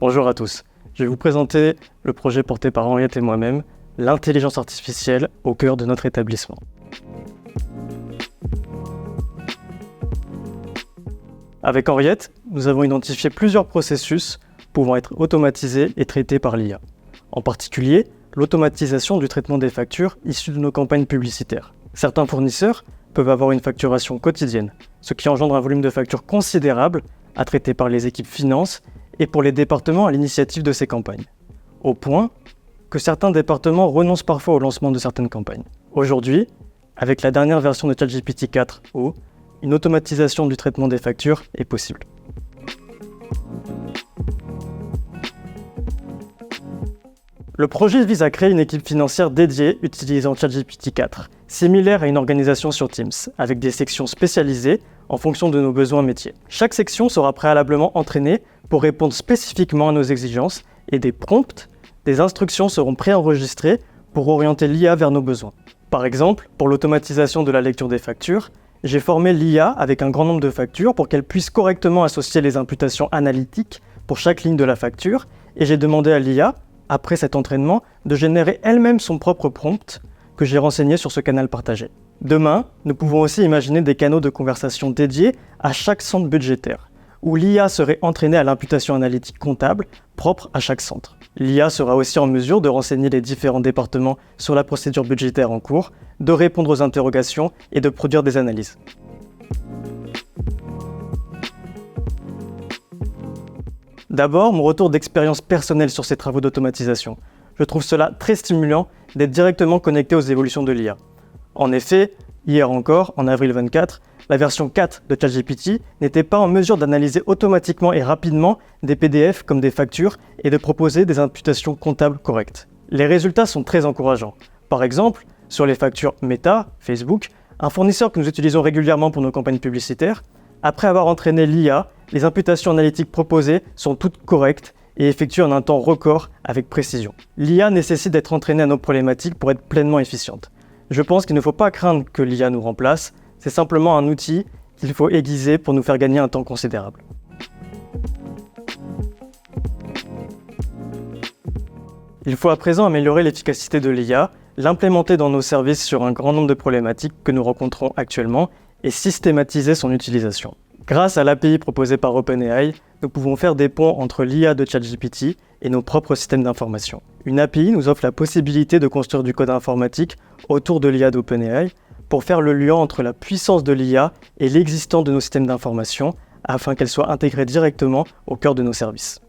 Bonjour à tous. Je vais vous présenter le projet porté par Henriette et moi-même, l'intelligence artificielle au cœur de notre établissement. Avec Henriette, nous avons identifié plusieurs processus pouvant être automatisés et traités par l'IA. En particulier, l'automatisation du traitement des factures issues de nos campagnes publicitaires. Certains fournisseurs peuvent avoir une facturation quotidienne, ce qui engendre un volume de factures considérable à traiter par les équipes finances et pour les départements à l'initiative de ces campagnes. Au point que certains départements renoncent parfois au lancement de certaines campagnes. Aujourd'hui, avec la dernière version de ChatGPT 4o, une automatisation du traitement des factures est possible. Le projet vise à créer une équipe financière dédiée utilisant ChatGPT 4, similaire à une organisation sur Teams, avec des sections spécialisées en fonction de nos besoins métiers. Chaque section sera préalablement entraînée pour répondre spécifiquement à nos exigences et des prompts, des instructions seront préenregistrées pour orienter l'IA vers nos besoins. Par exemple, pour l'automatisation de la lecture des factures, j'ai formé l'IA avec un grand nombre de factures pour qu'elle puisse correctement associer les imputations analytiques pour chaque ligne de la facture et j'ai demandé à l'IA, après cet entraînement, de générer elle-même son propre prompt que j'ai renseigné sur ce canal partagé. Demain, nous pouvons aussi imaginer des canaux de conversation dédiés à chaque centre budgétaire, où l'IA serait entraînée à l'imputation analytique comptable propre à chaque centre. L'IA sera aussi en mesure de renseigner les différents départements sur la procédure budgétaire en cours, de répondre aux interrogations et de produire des analyses. D'abord, mon retour d'expérience personnelle sur ces travaux d'automatisation. Je trouve cela très stimulant d'être directement connecté aux évolutions de l'IA. En effet, hier encore, en avril 24, la version 4 de ChatGPT n'était pas en mesure d'analyser automatiquement et rapidement des PDF comme des factures et de proposer des imputations comptables correctes. Les résultats sont très encourageants. Par exemple, sur les factures Meta, Facebook, un fournisseur que nous utilisons régulièrement pour nos campagnes publicitaires, après avoir entraîné l'IA, les imputations analytiques proposées sont toutes correctes et effectuées en un temps record avec précision. L'IA nécessite d'être entraînée à nos problématiques pour être pleinement efficiente. Je pense qu'il ne faut pas craindre que l'IA nous remplace, c'est simplement un outil qu'il faut aiguiser pour nous faire gagner un temps considérable. Il faut à présent améliorer l'efficacité de l'IA, l'implémenter dans nos services sur un grand nombre de problématiques que nous rencontrons actuellement et systématiser son utilisation. Grâce à l'API proposée par OpenAI, nous pouvons faire des ponts entre l'IA de ChatGPT et nos propres systèmes d'information. Une API nous offre la possibilité de construire du code informatique autour de l'IA d'OpenAI pour faire le lien entre la puissance de l'IA et l'existence de nos systèmes d'information afin qu'elle soit intégrée directement au cœur de nos services.